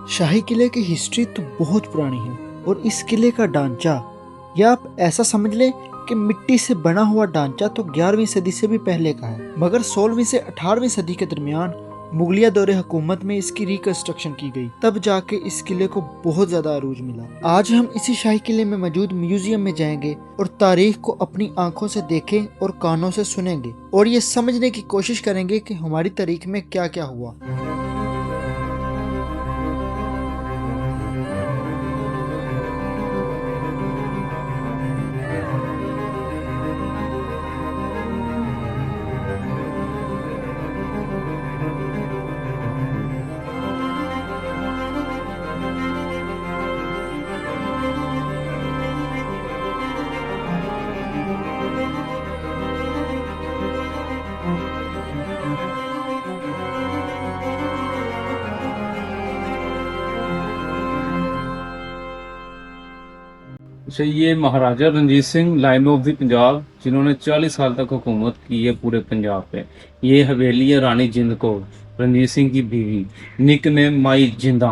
शाही किले की हिस्ट्री तो बहुत पुरानी है और इस किले का ढांचा, या आप ऐसा समझ लें कि मिट्टी से बना हुआ ढांचा तो 11वीं सदी से भी पहले का है, मगर 16वीं से 18वीं सदी के दरमियान मुगलिया दौरे हुकूमत में इसकी रिकंस्ट्रक्शन की गई। तब जाके इस किले को बहुत ज्यादा अरूज मिला। आज हम इसी शाही किले में मौजूद म्यूजियम में जाएंगे और तारीख को अपनी आंखों से देखें और कानों से सुनेंगे और ये समझने की कोशिश करेंगे कि हमारी तारीख में क्या क्या हुआ। अच्छा, ये Maharaja Ranjit Singh lion of the Punjab, जिन्होंने 40 साल तक हुकूमत की है पूरे पंजाब पे। ये हवेली है रानी जिंद कौर, रणजीत सिंह की बीवी, निक ने माई जिंदा।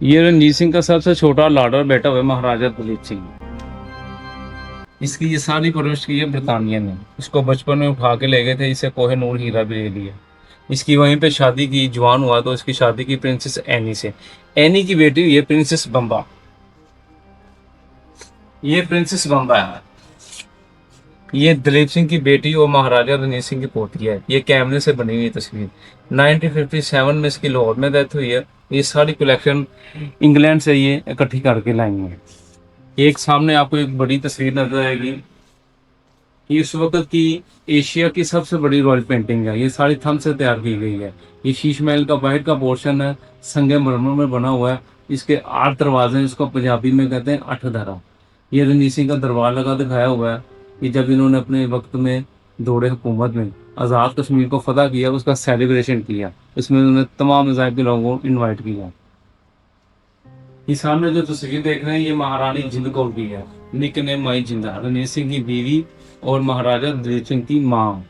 ये रणजीत सिंह का सबसे छोटा लाडला बेटा हुआ महाराजा दलीप सिंह। इसकी ये सारी परवरिश की है ब्रितानिया ने। इसको बचपन में उठा के ले गए थे, इसे कोहिनूर हीरा भी ले लिया। इसकी वहीं पे शादी की, जवान हुआ तो इसकी शादी की प्रिंसेस एनी से। एनी की बेटी हुई है प्रिंसेस बम्बा। ये प्रिंसेस बम्बा है। ये दलीप सिंह की बेटी और महाराजा रणजीत सिंह की पोती है। ये कैमरे से बनी हुई तस्वीर। 1957 में इसकी लाहौर में डेथ हुई है। ये सारी कलेक्शन इंग्लैंड से ये इकट्ठी करके लाई है। एक सामने आपको एक बड़ी तस्वीर नजर आएगी। ये उस वक्त की एशिया की सबसे बड़ी रॉयल पेंटिंग है। ये सारी थम से तैयार की गई है। ये शीश महल का बाहर का पोर्शन है, संगमरमर में बना हुआ है। इसके 8 दरवाजे हैं, इसको पंजाबी में कहते हैं 8 दरा। ये रणजीत सिंह का दरबार लगा दिखाया हुआ है कि जब इन्होंने अपने वक्त में दौरे हुकूमत में आज़ाद कश्मीर को फतह किया, उसका सेलिब्रेशन किया। इसमें उन्होंने तमाम मज़ाहिब के लोगों को इन्वाइट किया। ये सामने जो तस्वीर देख रहे हैं, ये महारानी जिंद कौर की है, निक ने माई जिंदा, रणजीत सिंह की बीवी और महाराजा दलीप सिंह की माँ।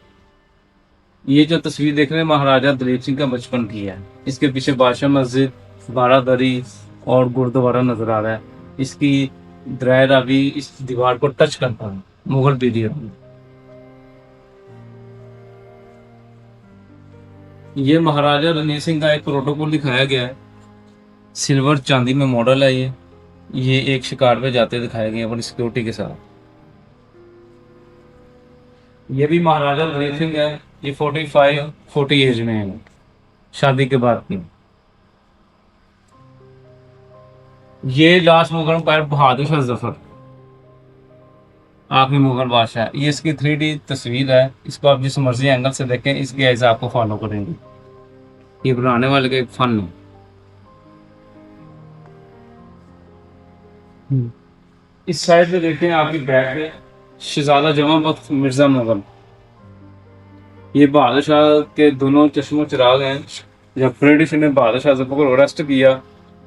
ये जो तस्वीर देख रहे हैं महाराजा दलीप सिंह का बचपन की है। इसके पीछे बादशाह मस्जिद, बारादरी और गुरुद्वारा नजर आ रहा है। इसकी दराय रावी इस दीवार को टच करता है मुगल पीरियड में। ये महाराजा रणजीत सिंह का एक प्रोटोकॉल दिखाया गया है। सिल्वर चांदी में मॉडल है ये एक शिकार पे जाते दिखाए गए अपनी सिक्योरिटी के साथ। ये भी महाराजा रणजीत सिंह है। ये 40 एज में है, शादी के बाद की। ये लास्ट मुगल एम्पायर बहादुर शाह जफर, आखिरी मुगल बादशाह। ये इसकी 3D तस्वीर है। इसको आप जिस मर्जी एंगल से देखें, इसके ऐसे आपको फॉलो करेंगे। ये बनाने वाले का एक फन है। इस साइड पे देखते हैं आपकी बैक पे शहजादा जमा बख्त मिर्जा मुगल। ये बहादुर शाह के दोनों चश्मो चिराग हैं। जब ब्रिटिश ने बहादुर शाह जफर को अरेस्ट किया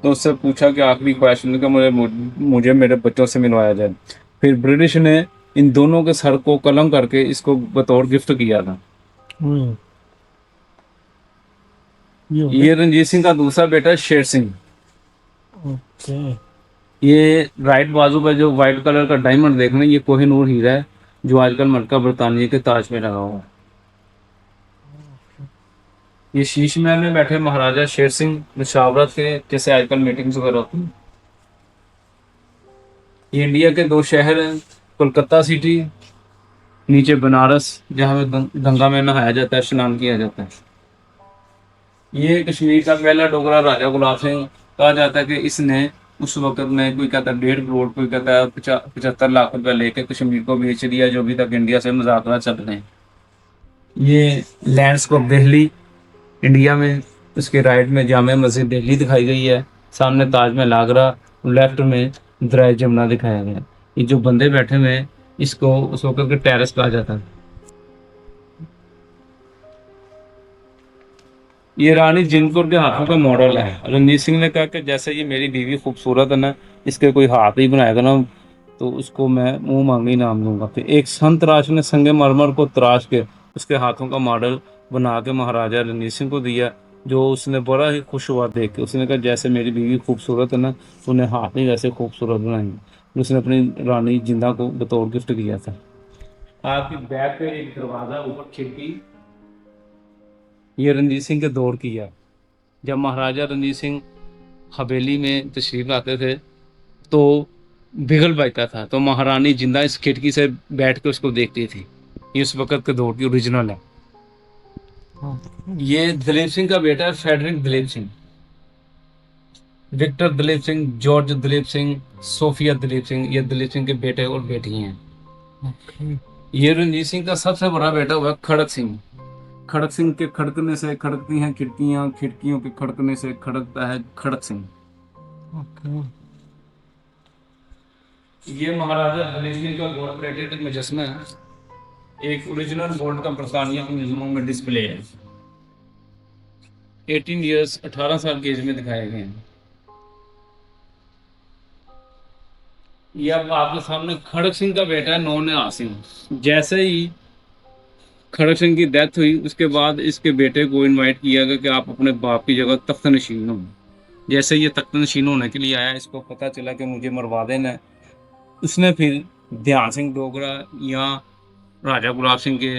तो उससे पूछा कि आखिरी ख्वाहिश का मुझे मेरे बच्चों से मिलवाया जाए। फिर ब्रिटिश ने इन दोनों के सर को कलम करके इसको बतौर गिफ्ट किया था। ये रणजीत सिंह का दूसरा बेटा शेर सिंह। ये राइट बाजू पर जो व्हाइट कलर का डायमंड देख रहे हैं, ये कोहिनूर हीरा है, जो आजकल मलका बरतानिया के ताज में लगा हुआ है। ये शीश महल में बैठे महाराजा शेर सिंह मुशावरत के, जैसे आजकल मीटिंग्स वगैरह होती हैं। ये इंडिया के 2 शहर हैं, कोलकाता सिटी, नीचे बनारस, जहाँ में गंगा में नहाया जाता है, स्नान किया जाता है। ये कश्मीर का पहला डोगरा राजा गुलाब सिंह। कहा जाता है कि इसने उस वक्त में, कोई कहता है 1.5 करोड़, कोई कहता है 75 लाख रुपया लेके कश्मीर को बेच दिया, जो अभी तक इंडिया से मुज़ाकरा चल रहे हैं। ये लैंडस्केप दिल्ली इंडिया में, उसके राइट में जामे मस्जिद दिल्ली दिखाई गई है, सामने ताजमहल आगरा, लेफ्ट में दरिया जमुना दिखाया गया। ये जो बंदे बैठे हुए हैं, इसको उस वक्त के टेरेस कहा जाता है। ये रानी जिंद कौर के हाथों का मॉडल है। रणजीत सिंह ने कहा कि जैसे ये मेरी बीवी खूबसूरत है ना, इसके कोई हाथ ही बनाएगा ना तो उसको मैं मुंह मांगी इनाम दूंगा। फिर एक संत राज ने संगमरमर को तराश के उसके हाथों का मॉडल बना के महाराजा रणजीत सिंह को दिया जो उसने बड़ा ही खुश हुआ देख के। उसने कहा जैसे मेरी बीवी खूबसूरत है ना, तूने हाथ नहीं वैसे खूबसूरत बनाई। उसने अपनी रानी जिंदा को बतौर गिफ्ट किया था। आपकी बैक पे एक दरवाजा, ऊपर खिड़की, ये रणजीत सिंह के दौर की है। जब महाराजा रणजीत सिंह हवेली में तशरीफ लाते थे तो बिगल बजता था, तो महारानी जिंदा इस खिड़की से बैठ के उसको देखती थी। ये उस वक्त के दौर की ओरिजिनल है। ये दलीप सिंह का बेटा है, Frederick Duleep Singh. Victor Duleep Singh, George Duleep Singh, Sophia Duleep Singh, ये दलीप सिंह के बेटे और बेटी हैं। ये रणजीत सिंह का सबसे बड़ा बेटा हुआ खड़क सिंह। खड़क सिंह के खड़कने से खड़कती हैं खिड़कियां, खिड़कियों के खड़कने से खड़कता है खड़क सिंह। ये महाराजा दलीप सिंह का गोल्ड प्लेटेड मुजस्समा है। एक ओरिजिनल गोल्ड का बरतानिया म्यूजियम में डिस्प्ले है। 18 इयर्स, 18 साल की एज में दिखाए गए हैं। ये अब आपके सामने खड़क सिंह का बेटा है, नौन आसिम। जैसे ही खड़क सिंह की डेथ हुई उसके बाद इसके बेटे को इनवाइट किया गया कि आप अपने बाप की जगह तख्त नशीन हो। जैसे ये तख्त नशीन होने के लिए आया, इसको पता चला कि मुझे मरवा देना है। उसने फिर ध्यान सिंह डोगरा या राजा गुलाब सिंह के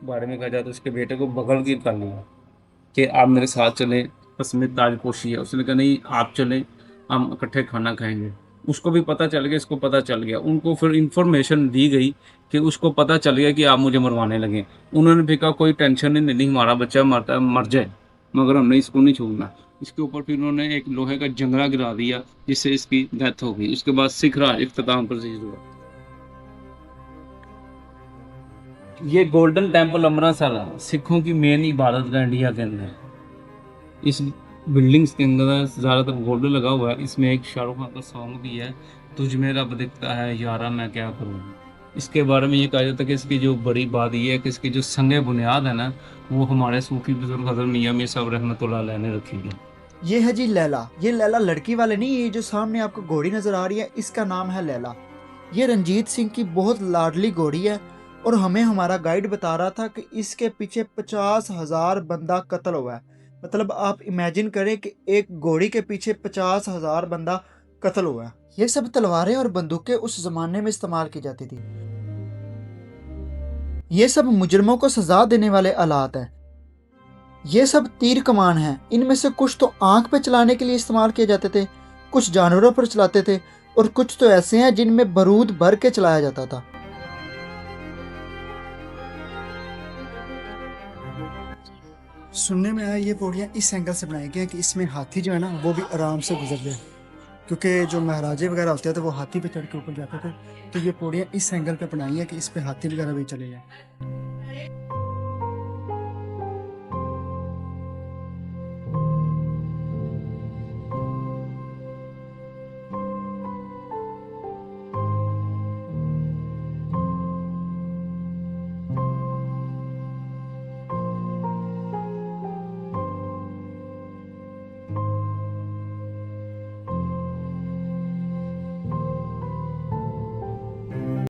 बारे में कहा जाए तो उसके बेटे को बगल गिर कर लिया कि आप मेरे साथ चले, तस्मीर ताजपोशी है। उसने कहा नहीं आप चले, हम इकट्ठे खाना खाएंगे। उसको भी पता चल गया, इसको पता चल गया। उनको फिर इंफॉर्मेशन दी गई कि उसको पता चल गया कि आप मुझे मरवाने लगे। उन्होंने भी कहा कोई टेंशन नहीं, हमारा बच्चा मरता मर जाए मगर हमने इसको नहीं छोड़ना। इसके ऊपर फिर उन्होंने एक लोहे का जंगला गिरा दिया जिससे इसकी डेथ हो गई। उसके बाद सिख राज इख्तिताम पजीर हुआ। ये गोल्डन टेम्पल अमृतसर सिखों की मेन इबादत का इंडिया के अंदर। इस बिल्डिंग्स के अंदर ज़्यादातर गोल्ड लगा हुआ है। इसमें एक शाहरुख खान का सॉन्ग भी है, तुझ में रब दिखता है यारा मैं क्या करूँ। इसके बारे में ये कहा जाता है कि इसकी जो बड़ी बात ये है कि इसकी जो संग बुनियाद है ना, वो हमारे सूफी बुजुर्ग हज़रत मियाँ मीर साहब रहमतुल्लाह अलैह ने रखी है। ये है जी लैला। ये लैला लड़की वाले नहीं, ये जो सामने आपको घोड़ी नजर आ रही है इसका नाम है लैला। ये रंजीत सिंह की बहुत लाडली घोड़ी है और हमें हमारा गाइड बता रहा था कि इसके पीछे 50,000 बंदा कत्ल हुआ है। मतलब आप इमेजिन करें कि एक घोड़ी के पीछे 50,000 बंदा कत्ल हुआ है। ये सब तलवारें और बंदूकें उस जमाने में इस्तेमाल की जाती थी। ये सब मुजरमों को सजा देने वाले आलात हैं। ये सब तीर कमान हैं। इनमें से कुछ तो आंख पे चलाने के लिए इस्तेमाल किए जाते थे, कुछ जानवरों पर चलाते थे और कुछ तो ऐसे हैं जिनमें बारूद भर के चलाया जाता था। सुनने में आया ये पौड़ियाँ इस एंगल से बनाई गई हैं कि इसमें हाथी जो है ना वो भी आराम से गुजर जाए, क्योंकि जो महाराजे वगैरह होते थे वो हाथी पे चढ़ के ऊपर जाते थे। तो ये पौड़ियाँ इस एंगल पे बनाई है कि इस पे हाथी वगैरह भी चले जाए।